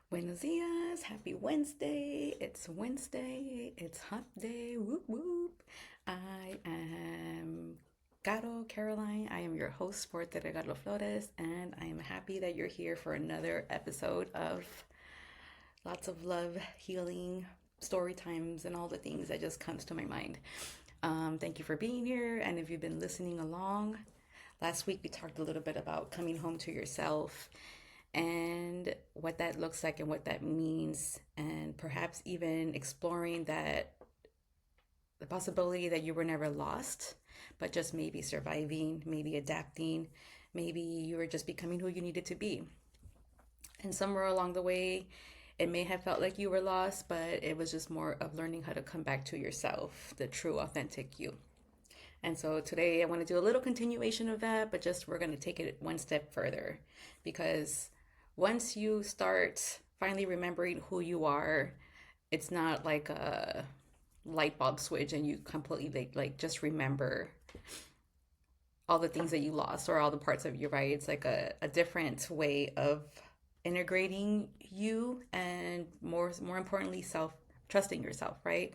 Buenos dias, happy Wednesday. It's Wednesday, it's hump day, whoop whoop. I am Caro Caroline. I am your host for Te Regalo Flores, and I am happy that you're here for another episode of lots of love, healing, story times, and all the things that just comes to my mind. Thank you for being here, and if you've been listening along, last week we talked a little bit about coming home to yourself and what that looks like and what that means, and perhaps even exploring that the possibility that you were never lost, but just maybe surviving, maybe adapting, maybe you were just becoming who you needed to be. And somewhere along the way, it may have felt like you were lost, but it was just more of learning how to come back to yourself, the true, authentic you. And so today I want to do a little continuation of that, but just we're going to take it one step further because once you start finally remembering who you are, it's not like a light bulb switch and you completely like just remember all the things that you lost or all the parts of you, right? It's like a different way of integrating you and more importantly self trusting yourself, right?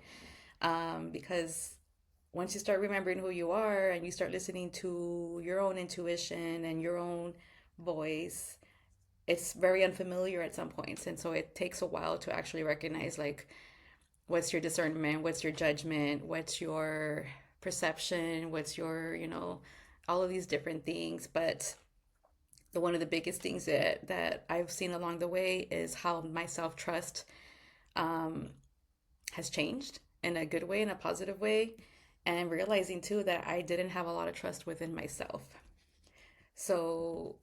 Because once you start remembering who you are and you start listening to your own intuition and your own voice, it's very unfamiliar at some points. And so it takes a while to actually recognize like what's your discernment, what's your judgment, what's your perception, what's your, all of these different things. But the one of the biggest things that I've seen along the way is how my self trust um, has changed in a good way, in a positive way, and realizing too that I didn't have a lot of trust within myself. So,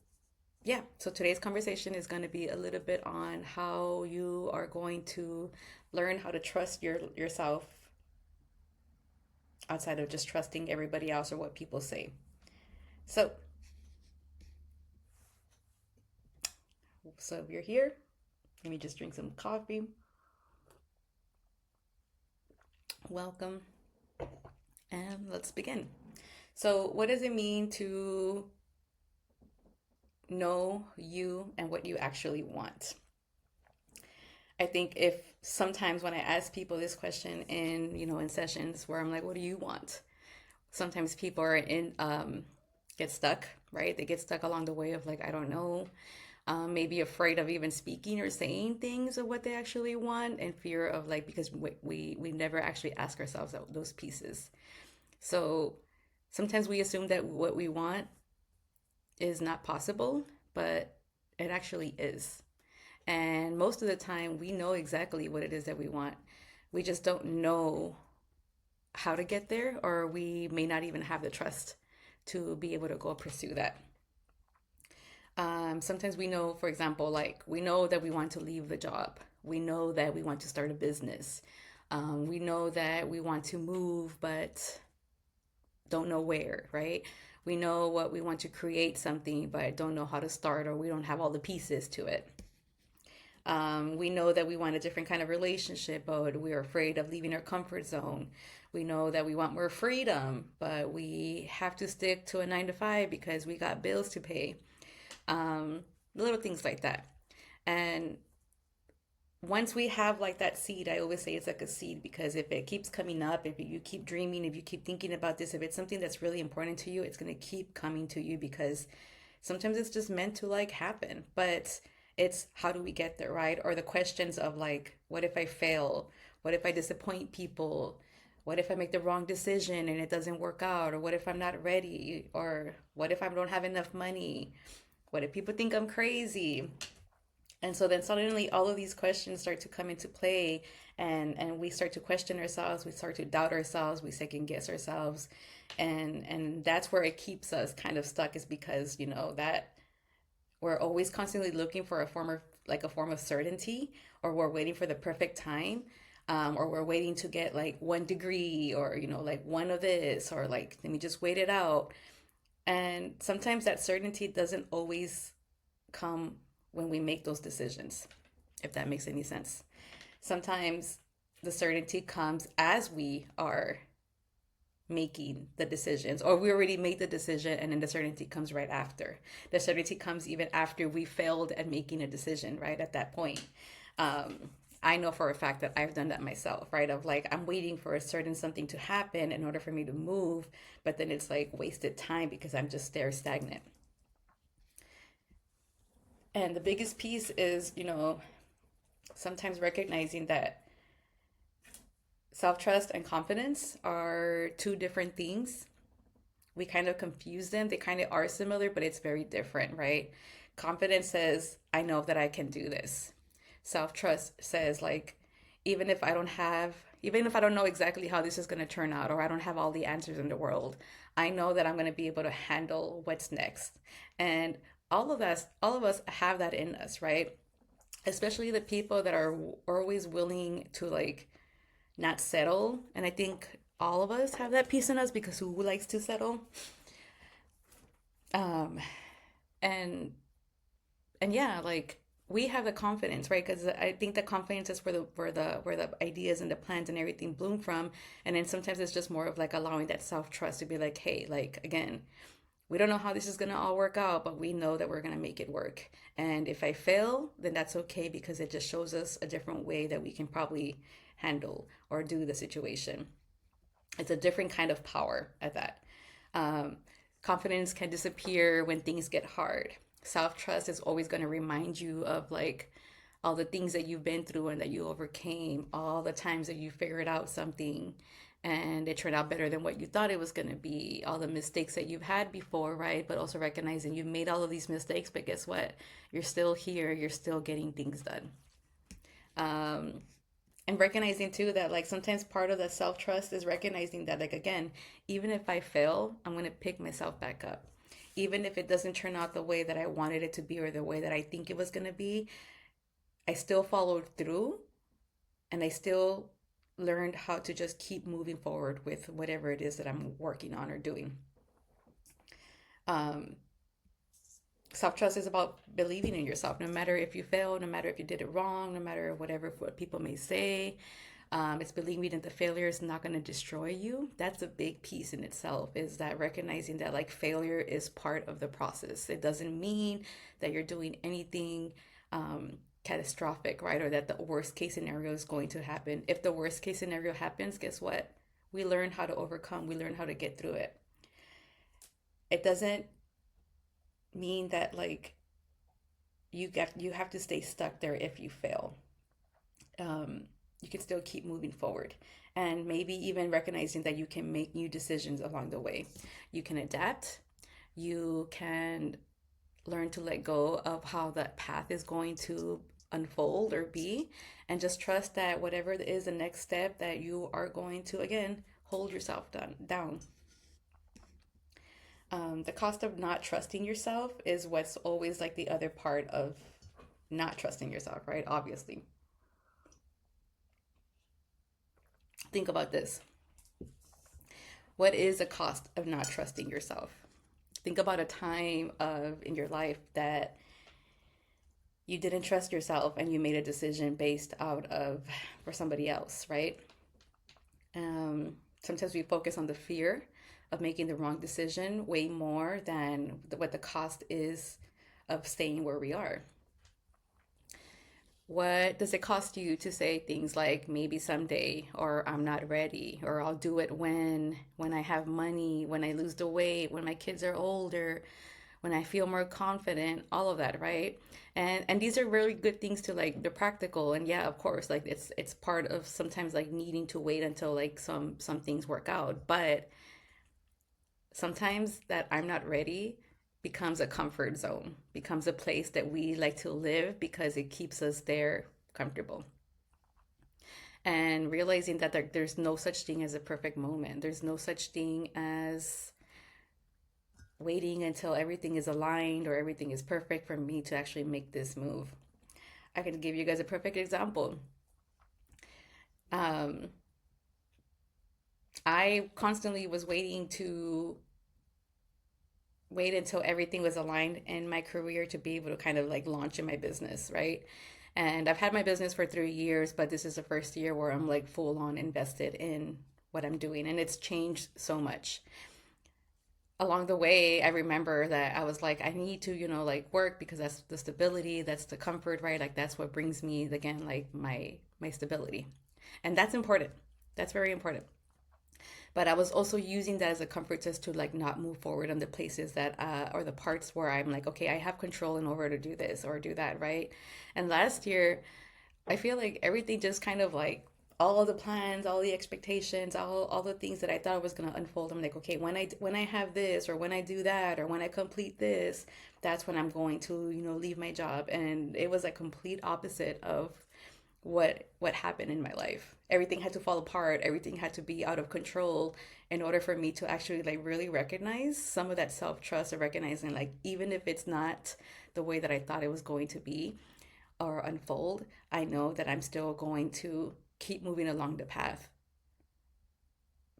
yeah, so today's conversation is going to be a little bit on how you are going to learn how to trust yourself outside of just trusting everybody else or what people say. So, so if you're here, let me just drink some coffee. Welcome, and let's begin. So, what does it mean to know you and what you actually want? I think if sometimes when I ask people this question in, in sessions where I'm like, what do you want? Sometimes people are get stuck, right? They get stuck along the way of like, I don't know, maybe afraid of even speaking or saying things of what they actually want, and fear of like, because we never actually ask ourselves those pieces. So sometimes we assume that what we want is not possible, but it actually is. And most of the time, we know exactly what it is that we want. We just don't know how to get there, or we may not even have the trust to be able to go pursue that. Sometimes we know, for example, like we know that we want to leave the job. We know that we want to start a business. We know that we want to move, but don't know where, right? We know what we want to create something, but don't know how to start, or we don't have all the pieces to it. We know that we want a different kind of relationship, but we're afraid of leaving our comfort zone. We know that we want more freedom, but we have to stick to a 9 to 5 because we got bills to pay. Little things like that. And once we have like that seed, I always say it's like a seed because if it keeps coming up, if you keep dreaming, if you keep thinking about this, if it's something that's really important to you, it's going to keep coming to you because sometimes it's just meant to like happen. But it's how do we get there, right? Or the questions of like, what if I fail? What if I disappoint people? What if I make the wrong decision and it doesn't work out? Or what if I'm not ready? Or what if I don't have enough money? What if people think I'm crazy? And so then suddenly all of these questions start to come into play, and we start to question ourselves, we start to doubt ourselves, we second guess ourselves. And that's where it keeps us kind of stuck, is because, that we're always constantly looking for a form of certainty, or we're waiting for the perfect time, or we're waiting to get like 1 degree, or like one of this, or like let me just wait it out. And sometimes that certainty doesn't always come when we make those decisions, if that makes any sense. Sometimes the certainty comes as we are making the decisions, or we already made the decision, and then the certainty comes right after. The certainty comes even after we failed at making a decision, right at that point. Um, I know for a fact that I've done that myself, right? Of like, I'm waiting for a certain something to happen in order for me to move, but then it's like wasted time because I'm just there stagnant. And the biggest piece is, sometimes recognizing that self trust and confidence are two different things. We kind of confuse them. They kind of are similar, but it's very different, right? Confidence says, I know that I can do this. Self trust says, like, even if I don't have, even if I don't know exactly how this is going to turn out, or I don't have all the answers in the world, I know that I'm going to be able to handle what's next. And all of us have that in us, right? Especially the people that are always willing to like not settle. And I think all of us have that piece in us because who likes to settle? Um, and and yeah, like we have the confidence, right? Because I think the confidence is where the ideas and the plans and everything bloom from. And then sometimes it's just more of like allowing that self trust to be like, hey, like again, we don't know how this is gonna all work out, but we know that we're gonna make it work. And if I fail, then that's okay because it just shows us a different way that we can probably handle or do the situation. It's a different kind of power at that. Um, Confidence can disappear when things get hard. Self trust is always going to remind you of like all the things that you've been through and that you overcame, all the times that you figured out something and it turned out better than what you thought it was going to be, all the mistakes that you've had before, right? But also recognizing you've made all of these mistakes, but guess what? You're still here, you're still getting things done. Um, and recognizing too that like sometimes part of the self trust is recognizing that like again, even if I fail, I'm gonna pick myself back up. Even if it doesn't turn out the way that I wanted it to be or the way that I think it was gonna be, I still followed through and I still learned how to just keep moving forward with whatever it is that I'm working on or doing. Um, Self trust is about believing in yourself, no matter if you fail, no matter if you did it wrong, no matter whatever what people may say. It's believing that the failure is not going to destroy you. That's a big piece in itself, is that recognizing that like failure is part of the process. It doesn't mean that you're doing anything catastrophic, right? Or that the worst case scenario is going to happen. If the worst case scenario happens, guess what? We learn how to overcome, we learn how to get through it. It doesn't mean that like you have to stay stuck there if you fail. um, you can still keep moving forward and maybe even recognizing that you can make new decisions along the way. You can adapt, you can learn to let go of how that path is going to unfold or be, and just trust that whatever is the next step that you are going to again hold yourself down. The cost of not trusting yourself is what's always like the other part of not trusting yourself, right? Obviously, think about this. What is the cost of not trusting yourself? Think about a time of in your life that you didn't trust yourself and you made a decision based out of for somebody else, right? Sometimes we focus on the fear of making the wrong decision way more than what the cost is of staying where we are. What does it cost you to say things like maybe someday or I'm not ready or I'll do it when I have money, when I lose the weight, when my kids are older, when I feel more confident, all of that, right? And these are really good things to like the practical. And yeah, of course, like it's part of sometimes like needing to wait until like some things work out. But sometimes that I'm not ready becomes a comfort zone, becomes a place that we like to live because it keeps us there comfortable. And realizing that there's no such thing as a perfect moment, there's no such thing as waiting until everything is aligned or everything is perfect for me to actually make this move. I can give you guys a perfect example. Um, I constantly was wait until everything was aligned in my career to be able to kind of like launch in my business, right? And I've had my business for 3 years, but this is the first year where I'm like full on invested in what I'm doing, and it's changed so much. along the way, I remember that I was like, I need to, like work because that's the stability, that's the comfort, right? Like that's what brings me again, like my stability. And that's important. That's very important. But I was also using that as a comfort just to like not move forward on the places that or the parts where I'm like, okay, I have control in order to do this or do that, right? And last year, I feel like everything just kind of like all the plans, all the expectations, all the things that I thought was gonna unfold. I'm like, okay, when I have this or when I do that or when I complete this, that's when I'm going to, leave my job. And it was a complete opposite of what happened in my life. Everything had to fall apart, everything had to be out of control in order for me to actually like really recognize some of that self-trust of recognizing like even if it's not the way that I thought it was going to be or unfold, I know that I'm still going to keep moving along the path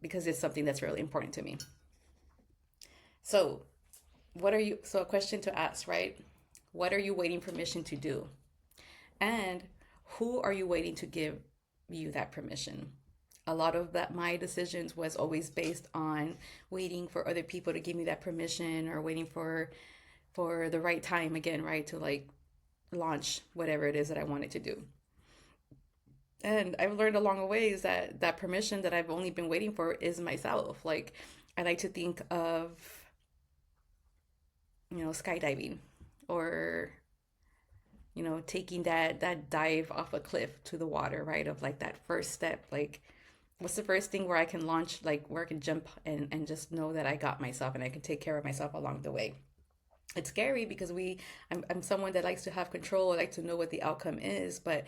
because it's something that's really important to me. So, so a question to ask, right? What are you waiting permission to do? And who are you waiting to give you that permission? A lot of that my decisions was always based on waiting for other people to give me that permission or waiting for the right time again, right? To like launch whatever it is that I wanted to do. And I've learned along the ways that that permission that I've only been waiting for is myself. Like I like to think of, skydiving or taking that dive off a cliff to the water, right? Of like that first step, like what's the first thing where I can launch, like where I can jump and just know that I got myself and I can take care of myself along the way. It's scary because I'm someone that likes to have control. I like to know what the outcome is, but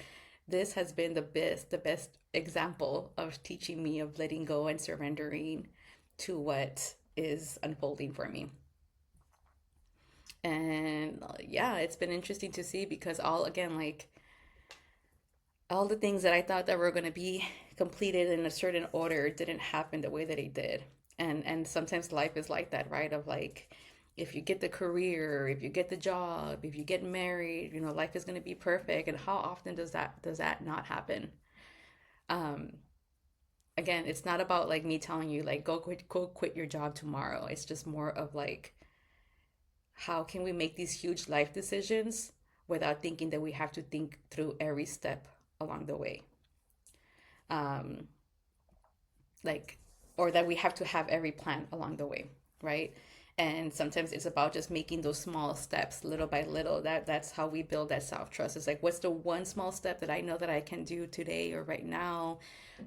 this has been the best example of teaching me of letting go and surrendering to what is unfolding for me. And yeah, it's been interesting to see because all again like all the things that I thought that were going to be completed in a certain order didn't happen the way that it did. And sometimes life is like that, right? Of like if you get the career, if you get the job, if you get married, life is going to be perfect. And how often does that not happen? Um, Again, it's not about like me telling you like go quit your job tomorrow. It's just more of like how can we make these huge life decisions without thinking that we have to think through every step along the way? Um, like or that we have to have every plan along the way, right? And sometimes it's about just making those small steps little by little. That's how we build that self-trust. It's like what's the one small step that I know that I can do today or right now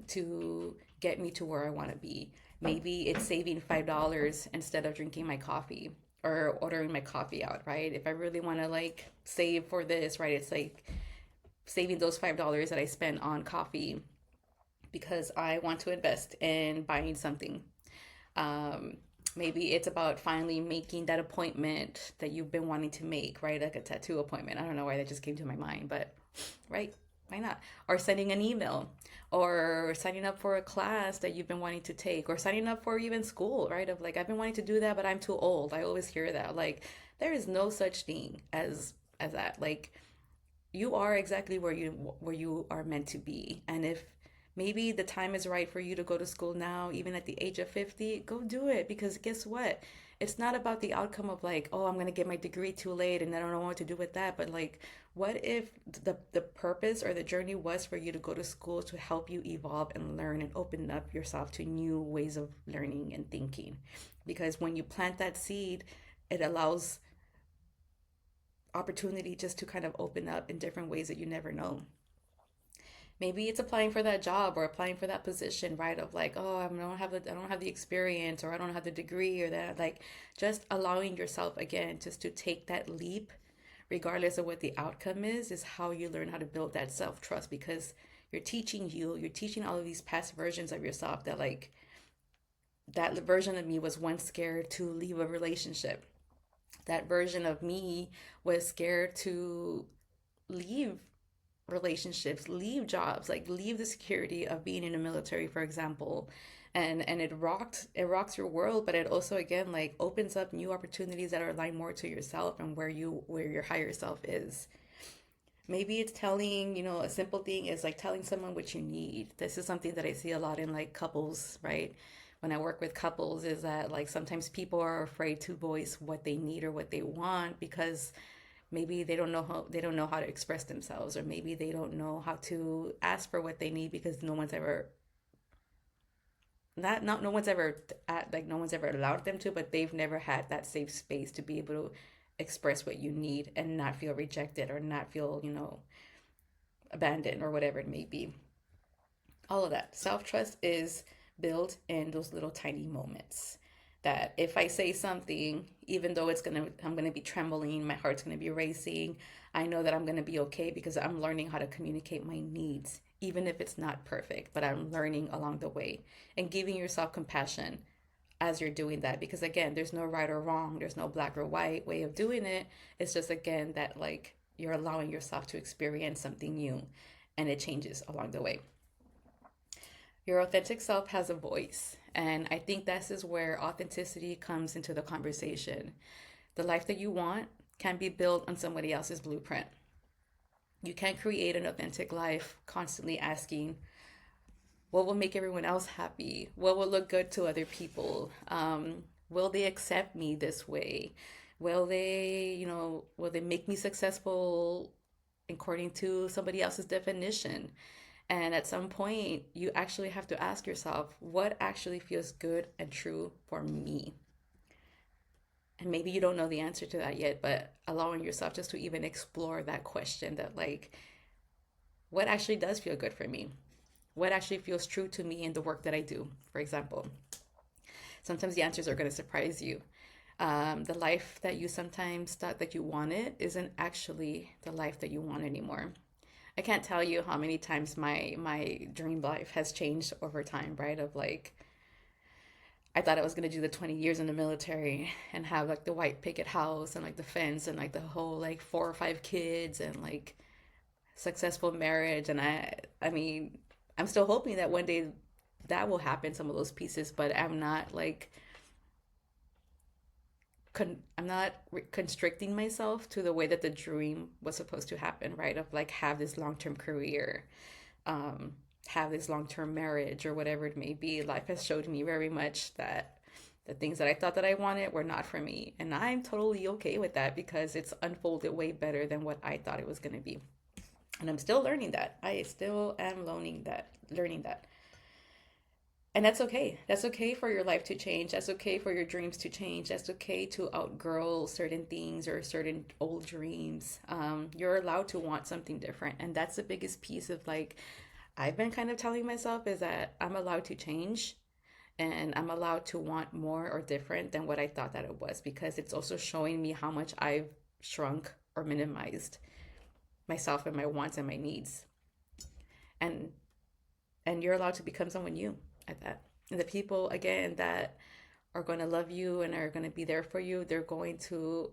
to get me to where I want to be. Maybe it's saving $5 instead of drinking my coffee or ordering my coffee out, right? If I really want to like save for this, right? It's like saving those $5 that I spend on coffee because I want to invest in buying something. Um, Maybe it's about finally making that appointment that you've been wanting to make, right? Like a tattoo appointment. I don't know why that just came to my mind, but right, why not? Or sending an email, or signing up for a class that you've been wanting to take, or signing up for even school, right? Of like, I've been wanting to do that, but I'm too old. I always hear that. Like, there is no such thing as that. Like, you are exactly where you are meant to be. And if maybe the time is right for you to go to school now, even at the age of 50, go do it because guess what? It's not about the outcome of like, oh, I'm going to get my degree too late and I don't know what to do with that, but like what if the purpose or the journey was for you to go to school to help you evolve and learn and open up yourself to new ways of learning and thinking? Because when you plant that seed, it allows opportunity just to kind of open up in different ways that you never know. Maybe it's applying for that job or applying for that position, right? Of like, oh, I don't have the experience or I don't have the degree or that. Like, just allowing yourself again just to take that leap, regardless of what the outcome is how you learn how to build that self trust because you're teaching all of these past versions of yourself that like that version of me was once scared to leave a relationship. That version of me was scared to leave relationships, leave jobs, like leave the security of being in the military, for example. And it rocks your world, but it also again like opens up new opportunities that are aligned more to yourself and where your higher self is. Maybe it's telling, a simple thing is like telling someone what you need. This is something that I see a lot in like couples, right? when I work with couples is that like sometimes people are afraid to voice what they need or what they want because maybe they don't know how to express themselves, or maybe they don't know how to ask for what they need because no one's ever not no one's ever like no one's ever allowed them to, but they've never had that safe space to be able to express what you need and not feel rejected or not feel, abandoned or whatever it may be. All of that. Self trust is built in those little tiny moments. That if I say something, even though I'm gonna be trembling, my heart's gonna be racing, I know that I'm gonna be okay because I'm learning how to communicate my needs, even if it's not perfect, but I'm learning along the way and giving yourself compassion as you're doing that. Because again, there's no right or wrong, there's no black or white way of doing it. It's just, again, that like you're allowing yourself to experience something new and it changes along the way. Your authentic self has a voice. And I think this is where authenticity comes into the conversation. The life that you want can be built on somebody else's blueprint. You can't create an authentic life constantly asking, what will make everyone else happy? What will look good to other people? Will they accept me this way? Will they make me successful according to somebody else's definition? And at some point, you actually have to ask yourself, what actually feels good and true for me? And maybe you don't know the answer to that yet, but allowing yourself just to even explore that question, that like, what actually does feel good for me? What actually feels true to me in the work that I do, for example? Sometimes the answers are going to surprise you. The life that you sometimes thought that you wanted isn't actually the life that you want anymore. I can't tell you how many times my dream life has changed over time, right? Of like, I thought I was gonna do the 20 years in the military and have like the white picket house and like the fence and like the whole like 4 or 5 kids and like successful marriage. And I mean, I'm still hoping that one day that will happen, some of those pieces, but I'm not like I'm not constricting myself to the way that the dream was supposed to happen, right? Of like have this long term career, um, have this long term marriage, or whatever it may be. Life has showed me very much that the things that I thought that I wanted were not for me, and I'm totally okay with that because it's unfolded way better than what I thought it was going to be. And I'm still learning that. I still am learning that. And that's okay. That's okay for your life to change. That's okay for your dreams to change. That's okay to outgrow certain things or certain old dreams. You're allowed to want something different. And that's the biggest piece of like, I've been kind of telling myself is that I'm allowed to change and I'm allowed to want more or different than what I thought that it was, because it's also showing me how much I've shrunk or minimized myself and my wants and my needs. And you're allowed to become someone new at that. And the people, again, that are going to love you and are going to be there for you, they're going to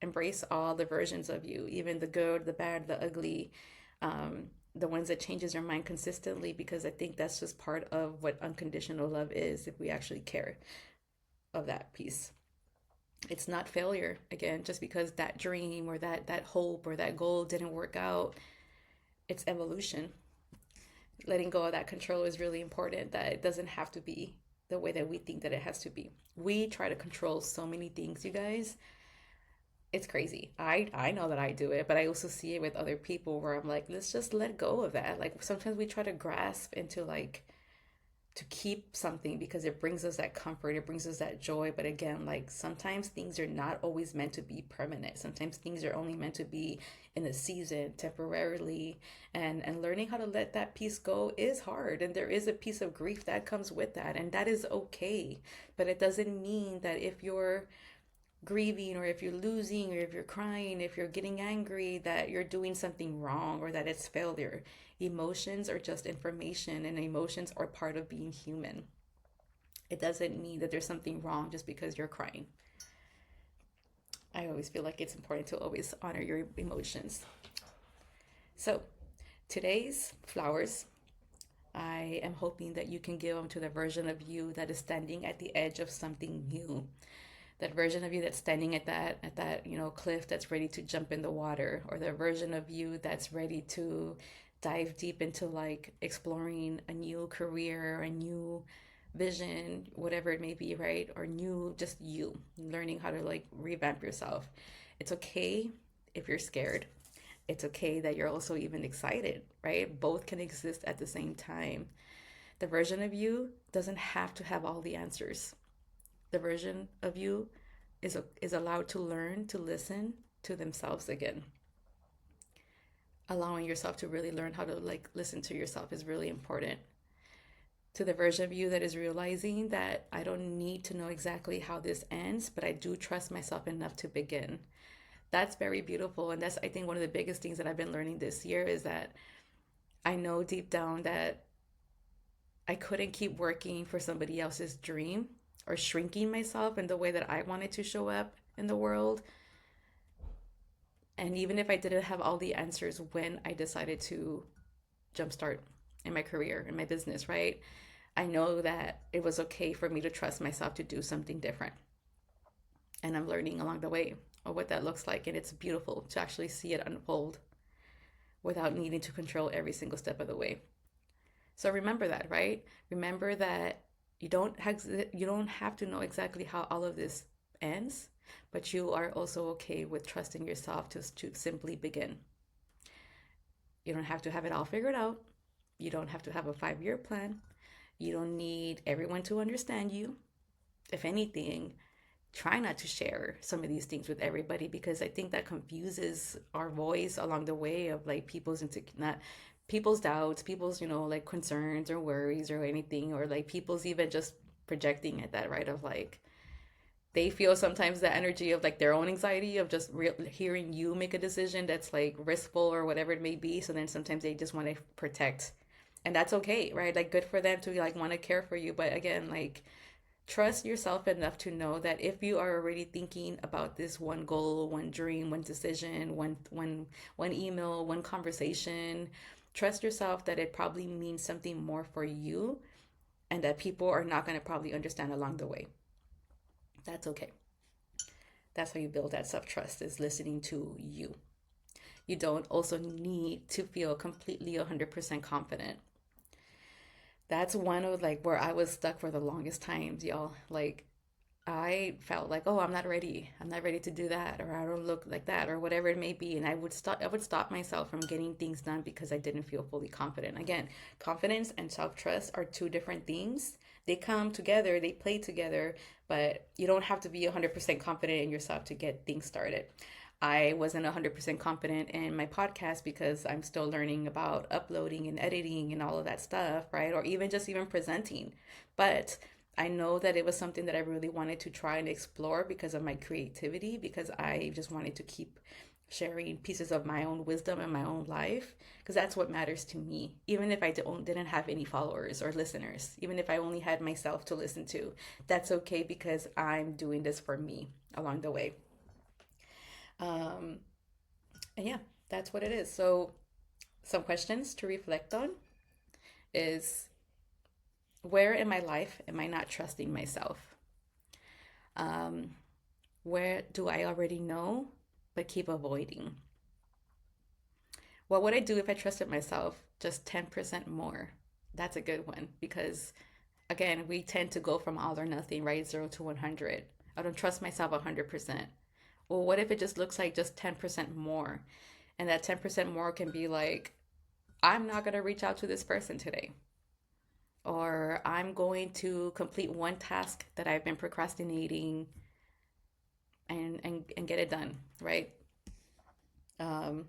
embrace all the versions of you, even the good, the bad, the ugly, the ones that changes your mind consistently, because I think that's just part of what unconditional love is, if we actually care of that piece. It's not failure, again, just because that dream or that hope or that goal didn't work out. It's evolution. Letting go of that control is really important, that it doesn't have to be the way that we think that it has to be. We try to control so many things, you guys. It's crazy. I know that I do it, but I also see it with other people where I'm like, let's just let go of that. Like sometimes we try to grasp into like to keep something because it brings us that comfort, it brings us that joy. But again, like sometimes things are not always meant to be permanent. Sometimes things are only meant to be in a season, temporarily. And learning how to let that piece go is hard. And there is a piece of grief that comes with that. And that is okay. But it doesn't mean that if you're grieving or if you're losing or if you're crying, if you're getting angry, that you're doing something wrong or that it's failure. Emotions are just information, and emotions are part of being human. It doesn't mean that there's something wrong just because you're crying. I always feel like it's important to always honor your emotions. So, today's flowers, I am hoping that you can give them to the version of you that is standing at the edge of something new, that version of you that's standing at that cliff that's ready to jump in the water, or the version of you that's ready to dive deep into like exploring a new career, a new vision, whatever it may be, right? Or new, just you learning how to like revamp yourself. It's okay if you're scared. It's okay that you're also even excited, right? Both can exist at the same time. The version of you doesn't have to have all the answers. The version of you is allowed to learn to listen to themselves again. Allowing yourself to really learn how to like listen to yourself is really important. To the version of you that is realizing that I don't need to know exactly how this ends, but I do trust myself enough to begin. That's very beautiful. And that's, I think, one of the biggest things that I've been learning this year is that I know deep down that I couldn't keep working for somebody else's dream or shrinking myself in the way that I wanted to show up in the world. And even if I didn't have all the answers when I decided to jumpstart in my career, in my business, right? I know that it was okay for me to trust myself to do something different. And I'm learning along the way of what that looks like. And it's beautiful to actually see it unfold without needing to control every single step of the way. So remember that, right? Remember that you don't have to know exactly how all of this ends, but you are also okay with trusting yourself to simply begin. You don't have to have it all figured out. You don't have to have a 5 year plan. You don't need everyone to understand you. If anything, try not to share some of these things with everybody because I think that confuses our voice along the way of like not people's doubts, people's, like concerns or worries or anything, or like people's even just projecting at that, right? Of like they feel sometimes the energy of like their own anxiety of just hearing you make a decision that's like riskful or whatever it may be. So then sometimes they just want to protect, and that's okay, right? Like good for them to like want to care for you, but again, like trust yourself enough to know that if you are already thinking about this one goal, one dream, one decision, one email, one conversation, trust yourself that it probably means something more for you and that people are not going to probably understand along the way. That's okay. That's how you build that self-trust, is listening to you. You don't also need to feel completely 100% confident. That's one of like where I was stuck for the longest times, y'all. Like I felt like, oh, I'm not ready. I'm not ready to do that, or I don't look like that, or whatever it may be. And I would stop myself from getting things done because I didn't feel fully confident. Again, confidence and self-trust are two different things. They come together, they play together, but you don't have to be 100% confident in yourself to get things started. I wasn't 100% confident in my podcast because I'm still learning about uploading and editing and all of that stuff, right? Or even presenting. But I know that it was something that I really wanted to try and explore because of my creativity, because I just wanted to keep sharing pieces of my own wisdom and my own life, because that's what matters to me. Even if I didn't have any followers or listeners, even if I only had myself to listen to, that's okay because I'm doing this for me along the way. Um, and yeah, that's what it is. So, some questions to reflect on is, where in my life am I not trusting myself? Um, where do I already know but keep avoiding? What would I do if I trusted myself just 10% more? That's a good one because, again, we tend to go from all or nothing, right? 0 to 100. I don't trust myself 100%. Well, what if it just looks like just 10% more? And that 10% more can be like, I'm not going to reach out to this person today. Or I'm going to complete one task that I've been procrastinating and get it done, right? Um,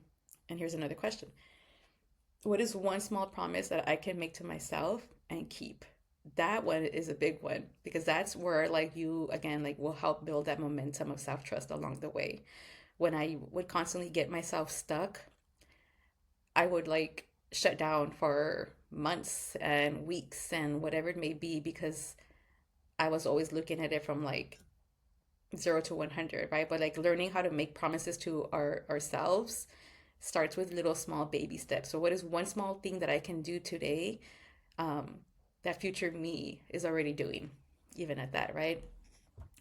and here's another question. What is one small promise that I can make to myself and keep? That one is a big one because that's where like you again like will help build that momentum of self-trust along the way. When I would constantly get myself stuck, I would like shut down for months and weeks and whatever it may be because I was always looking at it from like 0 to 100, right? But like learning how to make promises to ourselves starts with little small baby steps. So, what is one small thing that I can do today um, that future me is already doing, even at that, right?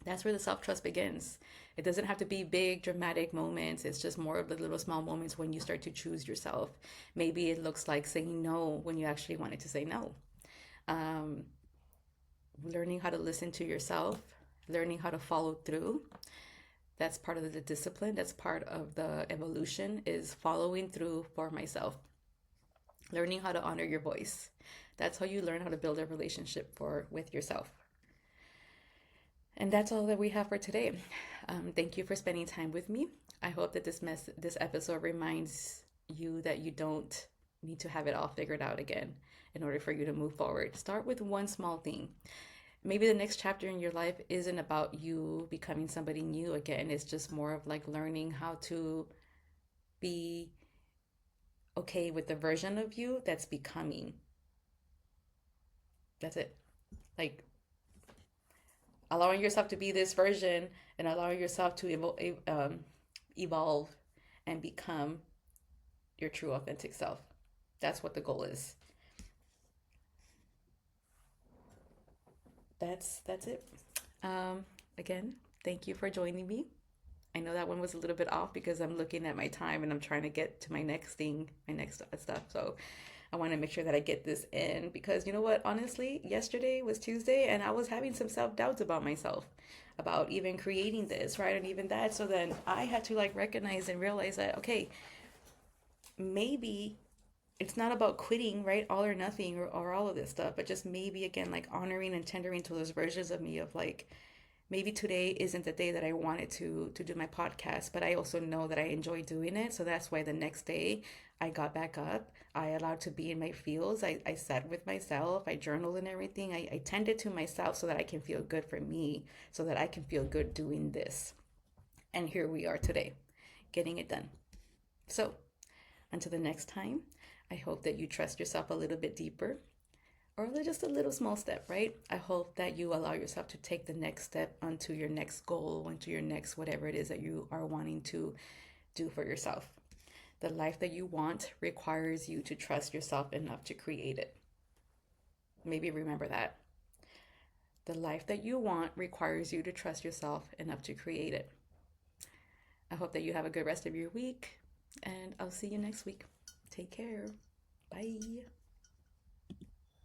That's where the self trust begins. It doesn't have to be big, dramatic moments. It's just more of the little small moments when you start to choose yourself. Maybe it looks like saying no when you actually wanted to say no. Um, learning how to listen to yourself, learning how to follow through. That's part of the discipline. That's part of the evolution, is following through for myself. Learning how to honor your voice. That's how you learn how to build a relationship with yourself. And that's all that we have for today. Thank you for spending time with me. I hope that this episode reminds you that you don't need to have it all figured out again in order for you to move forward. Start with one small thing. Maybe the next chapter in your life isn't about you becoming somebody new again. It's just more of like learning how to be okay with the version of you that's becoming. That's it. Like allowing yourself to be this version and allowing yourself to evolve and become your true authentic self. That's what the goal is. That's it. Again, thank you for joining me. I know that one was a little bit off because I'm looking at my time and I'm trying to get to my next thing, my next stuff. So I want to make sure that I get this in because you know what? Honestly, yesterday was Tuesday and I was having some self doubts about myself, about even creating this, right? And even that. So then I had to like recognize and realize that, okay, maybe it's not about quitting, right? All or nothing or all of this stuff, but just maybe again, like honoring and tendering to those versions of me of like, maybe today isn't the day that I wanted to do my podcast, but I also know that I enjoy doing it. So that's why the next day I got back up. I allowed to be in my feels. I sat with myself. I journaled and everything. I tended to myself so that I can feel good for me, so that I can feel good doing this. And here we are today, getting it done. So until the next time, I hope that you trust yourself a little bit deeper or just a little small step, right? I hope that you allow yourself to take the next step onto your next goal, onto your next whatever it is that you are wanting to do for yourself. The life that you want requires you to trust yourself enough to create it. Maybe remember that. The life that you want requires you to trust yourself enough to create it. I hope that you have a good rest of your week, and I'll see you next week. Take care. Bye.